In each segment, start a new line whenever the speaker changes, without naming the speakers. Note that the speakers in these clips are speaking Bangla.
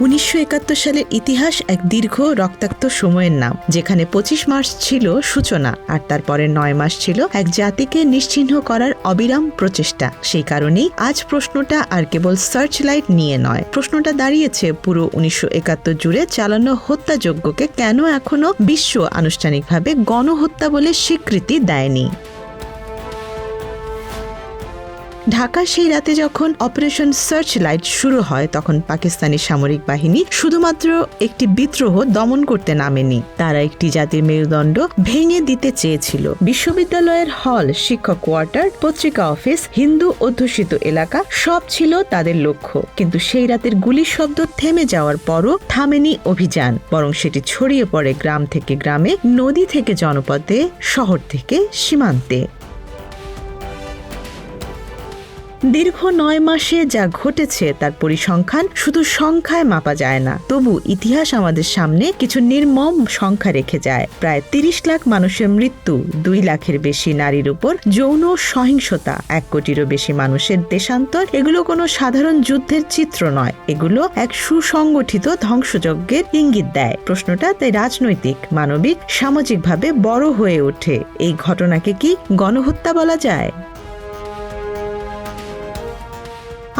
1971 সালের ইতিহাস এক দীর্ঘ রক্তাক্ত সময়ের নাম, যেখানে 25 মার্চ ছিল সূচনা আর তারপরে 9 মাস ছিল এক জাতিকে নিশ্চিহ্ন করার অবিরাম প্রচেষ্টা। সেই কারণেই আজ প্রশ্নটা আর কেবল সার্চ লাইট নিয়ে নয়, প্রশ্নটা দাঁড়িয়েছে পুরো 1971 জুড়ে চালানো হত্যাযজ্ঞকে কেন এখনো বিশ্ব আনুষ্ঠানিকভাবে গণহত্যা বলে স্বীকৃতি দেয়নি। ঢাকা সেই রাতে যখন অপারেশন সার্চ লাইট শুরু হয়, তখন পাকিস্তানি সামরিক বাহিনী শুধুমাত্র একটি বিদ্রোহ দমন করতে নামেনি, তারা একটি জাতির মেরুদণ্ড ভেঙে দিতে চেয়েছিল। বিশ্ববিদ্যালয়ের হল, শিক্ষক কোয়ার্টার, পত্রিকা অফিস, হিন্দু অধ্যুষিত এলাকা সব ছিল তাদের লক্ষ্য। কিন্তু সেই রাতের গুলির শব্দ থেমে যাওয়ার পরও থামেনি অভিযান, বরং সেটি ছড়িয়ে পড়ে গ্রাম থেকে গ্রামে, নদী থেকে জনপদে, শহর থেকে সীমান্তে। দীর্ঘ 9 মাসে যা ঘটেছে তার পরিসংখ্যান শুধু সংখ্যায় মাপা যায় না, তবু ইতিহাস আমাদের সামনে কিছু নির্মম সংখ্যা রেখে যায়। প্রায় 30 লাখ মানুষের মৃত্যু, 2 লাখের বেশি নারীর উপর যৌন সহিংসতা, 1 কোটিরও বেশি মানুষের দেশান্তর। এগুলো কোনো সাধারণ যুদ্ধের চিত্র নয়, এগুলো এক সুসংগঠিত ধ্বংসযজ্ঞের ইঙ্গিত দেয়। প্রশ্নটা তাই রাজনৈতিক, মানবিক, সামাজিকভাবে বড় হয়ে ওঠে। এই ঘটনাকে কি গণহত্যা বলা যায়?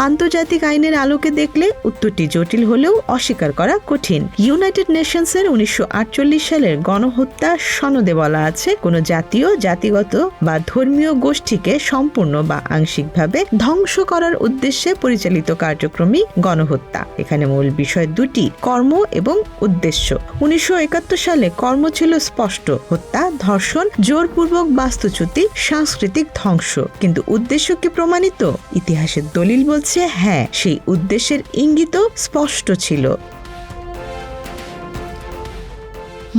আন্তর্জাতিক আইনের আলোকে দেখলে উত্তরটি জটিল হলেও অস্বীকার করা কঠিন। ইউনাইটেড নেশনসের 1948 সালের গণহত্যা সনদে বলা আছে, কোনো জাতীয়, জাতিগত বা ধর্মীয় গোষ্ঠীকে সম্পূর্ণ বা আংশিকভাবে ধ্বংস করার উদ্দেশ্যে পরিচালিত কার্যক্রমই গণহত্যা। এখানে মূল বিষয় দুটি, কর্ম এবং উদ্দেশ্য। 1971 সালে কর্ম ছিল স্পষ্ট, হত্যা, ধর্ষণ, জোরপূর্বক বাস্তুচ্যুতি, সাংস্কৃতিক ধ্বংস। কিন্তু উদ্দেশ্য কি প্রমাণিত? ইতিহাসের দলিল বলছে হ্যাঁ, সেই উদ্দেশ্যের ইঙ্গিতও স্পষ্ট ছিল।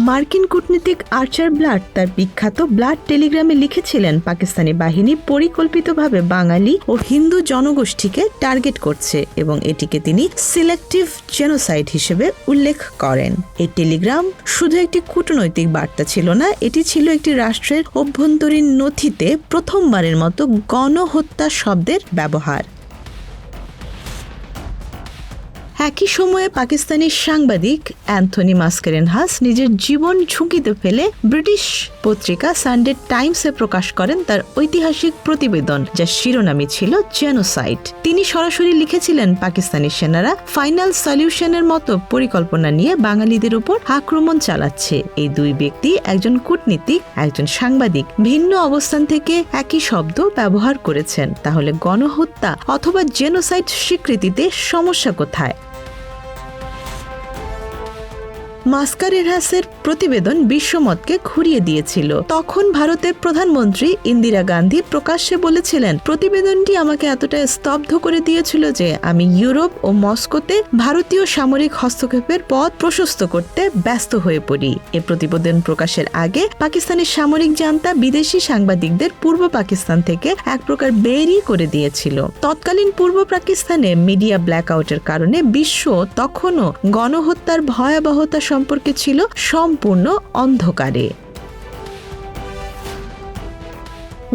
মার্কিন কূটনীতিক আর্চার ব্লাড তার বিখ্যাত ব্লাড টেলিগ্রামে লিখেছিলেন, পাকিস্তানি বাহিনী পরিকল্পিতভাবে বাঙালি ও হিন্দু জনগোষ্ঠীকে টার্গেট করছে এবং এটিকে তিনি সিলেক্টিভ জেনোসাইড হিসেবে উল্লেখ করেন। এই টেলিগ্রাম শুধু একটি কূটনৈতিক বার্তা ছিল না, এটি ছিল একটি রাষ্ট্রের অভ্যন্তরীণ নথিতে প্রথমবারের মতো গণহত্যা শব্দের ব্যবহার। একই সময়ে পাকিস্তানি সাংবাদিক অ্যান্থনি মাস্কারেনহাস নিজের জীবন ঝুঁকিতে ফেলে ব্রিটিশ পত্রিকা সানডে টাইমসে প্রকাশ করেন তার ঐতিহাসিক প্রতিবেদন, যার শিরোনামই ছিল জেনোসাইড। তিনি সরাসরি লিখেছিলেন, পাকিস্তানি সেনারা ফাইনাল সলিউশনের মতো পরিকল্পনা নিয়ে বাঙালিদের উপর আক্রমণ চালাচ্ছে। এই দুই ব্যক্তি, একজন কূটনীতিক, একজন সাংবাদিক, ভিন্ন অবস্থান থেকে একই শব্দ ব্যবহার করেছেন। তাহলে গণহত্যা অথবা জেনোসাইড স্বীকৃতিতে সমস্যা কোথায়? মাস্কারেনহাসের প্রতিবেদন বিশ্বমতকে ঘুরিয়ে দিয়েছিল। তখন ভারতের প্রধানমন্ত্রী ইন্দিরা গান্ধী প্রকাশ্যে বলেছিলেন, প্রতিবেদনটি আমাকে এতটা স্তব্ধ করে দিয়েছিল যে আমি ইউরোপ ও মস্কোতে ভারতীয় সামরিক হস্তক্ষেপের পথ প্রশস্ত করতে ব্যস্ত হয়ে পড়ি। এ প্রতিবেদন প্রকাশের আগে পাকিস্তানের সামরিক জান্তা বিদেশি সাংবাদিকদের পূর্ব পাকিস্তান থেকে এক প্রকার বেরই করে দিয়েছিল। তৎকালীন পূর্ব পাকিস্তানে মিডিয়া ব্ল্যাকআউটের কারণে বিশ্ব তখনও গণহত্যার ভয়াবহতা সম্পর্কে ছিল সম্পূর্ণ অন্ধকারে।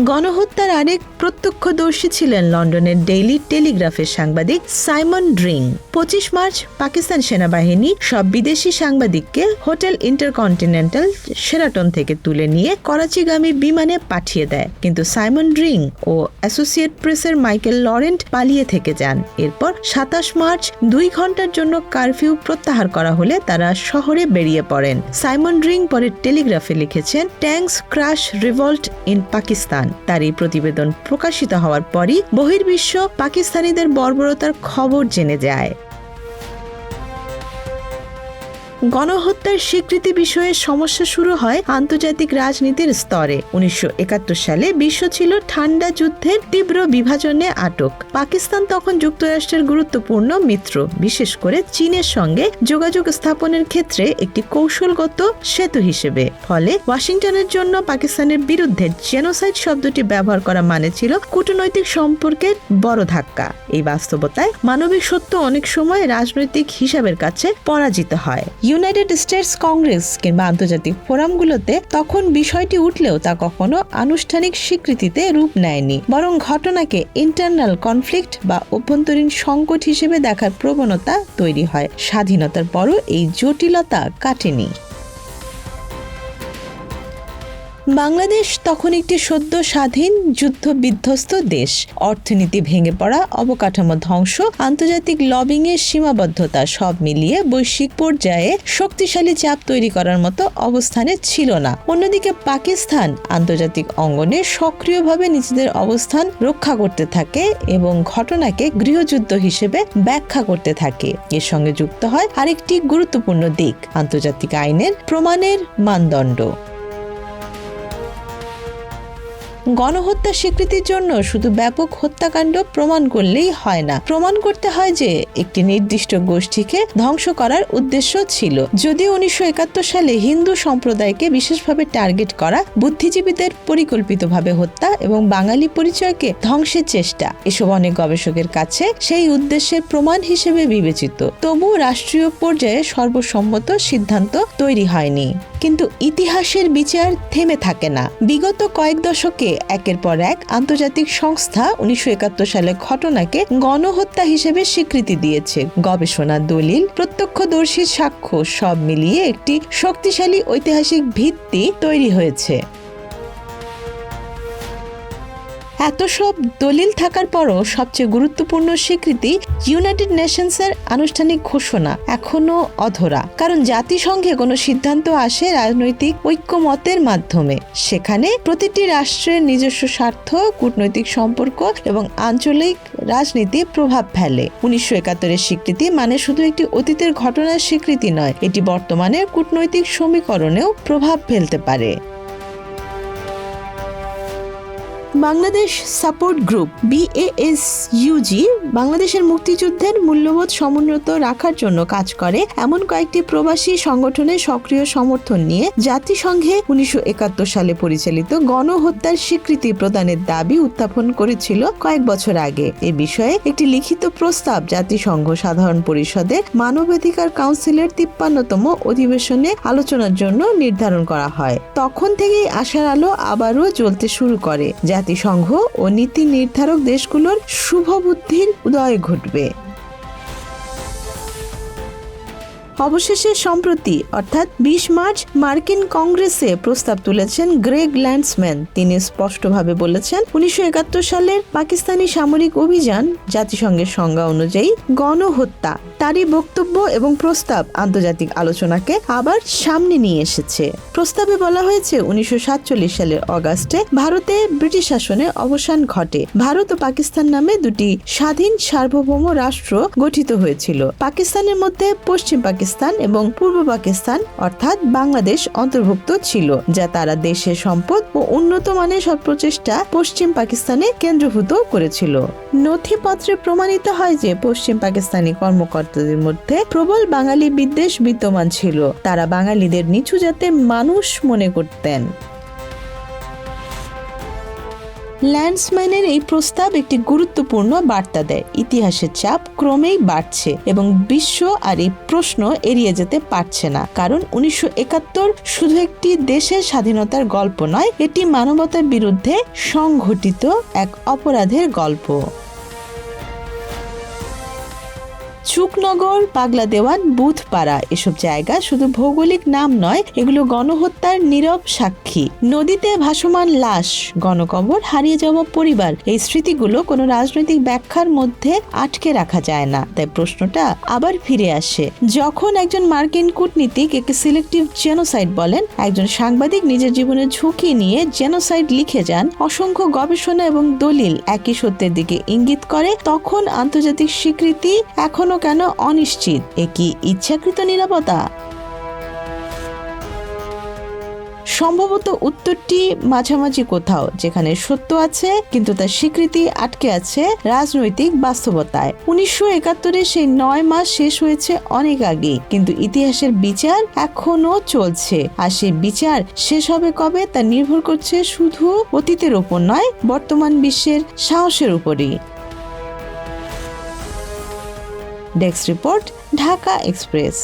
গণহত্যার আরেক প্রত্যক্ষদর্শী ছিলেন লন্ডনের ডেইলি টেলিগ্রাফের সাংবাদিক সাইমন ড্রিং। 25 মার্চ পাকিস্তান সেনাবাহিনী সব বিদেশি সাংবাদিককে হোটেল ইন্টারকন্টিনেন্টাল শেরাটন থেকে তুলে নিয়ে করাচিগামী বিমানে পাঠিয়ে দেয়। কিন্তু সাইমন ড্রিং ও অ্যাসোসিয়েট প্রেসের মাইকেল লরেন্ট পালিয়ে থেকে যান। এরপর 27 মার্চ 2 ঘন্টার জন্য কারফিউ প্রত্যাহার করা হলে তারা শহরে বেরিয়ে পড়েন। সাইমন ড্রিং পরে টেলিগ্রাফে লিখেছেন, tanks crush revolt in Pakistan. তার এই প্রতিবেদন প্রকাশিত হওয়ার পরই বহির্বিশ্ব পাকিস্তানিদের বর্বরতার খবর জেনে যায়। গণহত্যার স্বীকৃতি বিষয়ে সমস্যা শুরু হয় আন্তর্জাতিক রাজনীতির স্তরে। 1971 সালে বিশ্ব ছিল ঠান্ডা যুদ্ধের তীব্র বিভাজনে আটক। পাকিস্তান তখন যুক্তরাষ্ট্রের গুরুত্বপূর্ণ মিত্র, বিশেষ করে চীনের সঙ্গে যোগাযোগ স্থাপনের ক্ষেত্রে একটি কৌশলগত সেতু হিসেবে। ফলে ওয়াশিংটনের জন্য পাকিস্তানের বিরুদ্ধে জেনোসাইড শব্দটি ব্যবহার করা মানে ছিল কূটনৈতিক সম্পর্কের বড় ধাক্কা। এই বাস্তবতায় মানবিক সত্য অনেক সময় রাজনৈতিক হিসাবের কাছে পরাজিত হয়। ইউনাইটেড স্টেটস কংগ্রেস কিংবা আন্তর্জাতিক ফোরামগুলোতে তখন বিষয়টি উঠলেও তা কখনো আনুষ্ঠানিক স্বীকৃতিতে রূপ নেয়নি, বরং ঘটনাকে ইন্টারনাল কনফ্লিক্ট বা অভ্যন্তরীণ সংকট হিসেবে দেখার প্রবণতা তৈরি হয়। স্বাধীনতার পরও এই জটিলতা কাটেনি। বাংলাদেশ তখন একটি সদ্য স্বাধীন যুদ্ধ বিধ্বস্ত দেশ। অর্থনীতি ভেঙে পড়া, অবকাঠামো ধ্বংস, আন্তর্জাতিক লবিং এর সীমাবদ্ধতা সব মিলিয়ে বৈশ্বিক পর্যায়ে শক্তিশালী চাপ তৈরি করার মতো অবস্থানে ছিল না। অন্যদিকে পাকিস্তান আন্তর্জাতিক অঙ্গনে সক্রিয়ভাবে নিজেদের অবস্থান রক্ষা করতে থাকে এবং ঘটনাকে গৃহযুদ্ধ হিসেবে ব্যাখ্যা করতে থাকে। এর সঙ্গে যুক্ত হয় আরেকটি গুরুত্বপূর্ণ দিক, আন্তর্জাতিক আইনের প্রমাণের মানদণ্ড। গণহত্যা স্বীকৃতির জন্য শুধু ব্যাপক হত্যাকাণ্ড প্রমাণ করলেই হয় না, প্রমাণ করতে হয় যে একটি নির্দিষ্ট গোষ্ঠীকে ধ্বংস করার উদ্দেশ্য ছিল। যদিও 1971 সালে হিন্দু সম্প্রদায়কে বিশেষভাবে টার্গেট করা, বুদ্ধিজীবীদের পরিকল্পিতভাবে হত্যা এবং বাঙালি পরিচয়কে ধ্বংসের চেষ্টা, এসব অনেক গবেষকের কাছে সেই উদ্দেশ্যের প্রমাণ হিসেবে বিবেচিত। তবু রাষ্ট্রীয় পর্যায়ে সর্বসম্মত সিদ্ধান্ত তৈরি হয়নি। কিন্তু ইতিহাসের বিচার থেমে থাকে না। বিগত কয়েক দশকে একের পর এক আন্তর্জাতিক সংস্থা 1971 সালের ঘটনাকে গণহত্যা হিসেবে স্বীকৃতি দিয়েছে। গবেষণা, দলিল, প্রত্যক্ষদর্শী সাক্ষ্য সব মিলিয়ে একটি শক্তিশালী ঐতিহাসিক ভিত্তি তৈরি হয়েছে। এত সব দলিল থাকার পরও সবচেয়ে গুরুত্বপূর্ণ স্বীকৃতি ইউনাইটেড নেশনসের আনুষ্ঠানিক ঘোষণা এখনো অধরা। কারণ জাতিসংঘে কোনো সিদ্ধান্ত আসে রাজনৈতিক ঐক্যমতের মাধ্যমে। সেখানে প্রতিটি রাষ্ট্রের নিজস্ব স্বার্থ, কূটনৈতিক সম্পর্ক এবং আঞ্চলিক রাজনীতি প্রভাব ফেলে। 1971-এর স্বীকৃতি মানে শুধু একটি অতীতের ঘটনার স্বীকৃতি নয়, এটি বর্তমানের কূটনৈতিক সমীকরণেও প্রভাব ফেলতে পারে। বাংলাদেশ সাপোর্ট গ্রুপ BASUG বাংলাদেশের মুক্তিযুদ্ধের মূল্যবোধ সমুন্নত রাখার জন্য কাজ করে এমন কয়েকটি প্রবাসী সংগঠনের সক্রিয় সমর্থন নিয়ে জাতিসংঘে 1971 সালে পরিচালিত গণহত্যার স্বীকৃতি প্রদানের দাবি উত্থাপন করেছিল কয়েক বছর আগে। এ বিষয়ে একটি লিখিত প্রস্তাব জাতিসংঘ সাধারণ পরিষদের মানবাধিকার কাউন্সিলের 53তম অধিবেশনে আলোচনার জন্য নির্ধারণ করা হয়। তখন থেকেই আশার আলো আবারও জ্বলতে শুরু করে। জাতিসংঘ ও নীতি নির্ধারক দেশগুলোর শুভবুদ্ধির উদয় ঘটবে। অবশেষে সম্প্রতি অর্থাৎ 20 মার্চ মার্কিন কংগ্রেসে প্রস্তাব তুলেছেন গ্রেগ ল্যান্ডসম্যান। তিনি স্পষ্টভাবে বলেছেন 1971 সালের পাকিস্তানি সামরিক অভিযান জাতিসংঘের সংজ্ঞা অনুযায়ী গণহত্যা। তারই বক্তব্য এবং প্রস্তাব আন্তর্জাতিক আলোচনাকে আবার সামনে নিয়ে এসেছে। প্রস্তাবে বলা হয়েছে 1947 সালের অগাস্টে ভারতে ব্রিটিশ শাসনের অবসান ঘটে। ভারত ও পাকিস্তান নামে দুটি স্বাধীন সার্বভৌম রাষ্ট্র গঠিত হয়েছিল। পাকিস্তানের মধ্যে পশ্চিম পাকিস্তান এবং পূর্ব পাকিস্তান অর্থাৎ বাংলাদেশ অন্তর্ভুক্ত ছিল, যা তারা দেশের সম্পদ ও উন্নত মানের সব প্রচেষ্টা পশ্চিম পাকিস্তানে কেন্দ্রীভূত করেছিল। নথিপত্রে প্রমাণিত হয় যে পশ্চিম পাকিস্তানি কর্মকর্তাদের মধ্যে প্রবল বাঙালি বিদ্বেষ বিদ্যমান ছিল। তারা বাঙালিদের নিচু জাতের মানুষ মনে করতেন। ল্যান্ডসম্যানের এই প্রস্তাব একটি গুরুত্বপূর্ণ বার্তা দেয়। ইতিহাসের চাপ ক্রমেই বাড়ছে এবং বিশ্ব আর এই প্রশ্ন এড়িয়ে যেতে পারছে না। কারণ 1971 শুধু একটি দেশের স্বাধীনতার গল্প নয়, এটি মানবতার বিরুদ্ধে সংঘটিত এক অপরাধের গল্প। চুকনগর, পাগলা দেওয়ান, বুধপাড়া এসব জায়গা শুধু ভৌগোলিক নাম নয়, এগুলো গণহত্যার নীরব সাক্ষী। নদীতে ভাসমান লাশ, গণকবর, হারিয়ে যাওয়া পরিবার, এই স্মৃতিগুলো কোনো রাজনৈতিক ব্যাখ্যার মধ্যে আটকে রাখা যায় না। তাই প্রশ্নটা আবার ফিরে আসে, যখন একজন মার্কিন কূটনীতিক একে সিলেক্টিভ জেনোসাইড বলেন, একজন সাংবাদিক নিজের জীবনের ঝুঁকি নিয়ে জেনোসাইড লিখে যান, অসংখ্য গবেষণা এবং দলিল একই সত্যের দিকে ইঙ্গিত করে, তখন আন্তর্জাতিক স্বীকৃতি এখনো কেন অনিশ্চিত? এ কি ইচ্ছাকৃত নিরাপত্তা? সম্ভবত উত্তরটি মাঝামাঝি কোথাও, যেখানে সত্য আছে কিন্তু তার স্বীকৃতি আটকে আছে রাজনৈতিক বাস্তবতায়। 1971 সেই 9 মাস শেষ হয়েছে অনেক আগে, কিন্তু ইতিহাসের বিচার এখনো চলছে। আর সেই বিচার শেষ হবে কবে তা নির্ভর করছে শুধু অতীতের উপর নয়, বর্তমান বিশ্বের সাহসের উপরই। Desk report, Dhaka express.